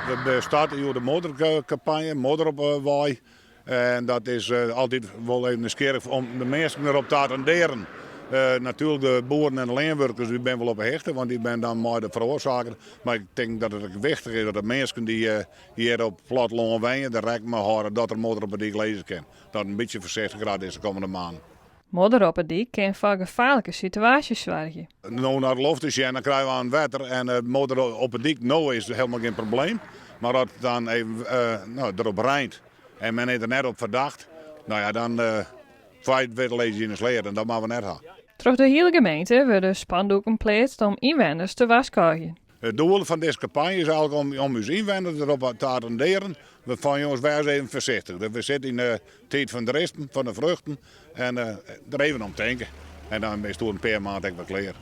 We starten hier de motorcampagne, motor op waai. En dat is altijd wel even nieuwsgierig om de mensen erop te attenderen. Natuurlijk de boeren en de leenwerkers die ben wel op hechten, want die ben dan maar de veroorzaker. Maar ik denk dat het wichtig is dat de mensen die hier op platteland wonen, de recht maar houden dat er motor op het dik lezen kan. Dat een beetje voorzichtig is de komende maanden. Modder op het dik kan voor gevaarlijke situaties zorgen. Nou naar de loft is en dan krijgen we aan water en motor op het dik nou is helemaal geen probleem. Maar als het dan even erop rijdt en men is er net op verdacht, nou ja, dan feit weer lezen in de sleer en dat maken we net hebben. Door de hele gemeente worden spandoeken geplaatst om inwoners te waarschuwen. Het doel van deze campagne is eigenlijk om ons inwoners erop te attenderen. We van jongens, wees even voorzichtig. We zitten in de tijd van de resten, van de vruchten en er even om denken. En dan is het een paar maanden weer klaar.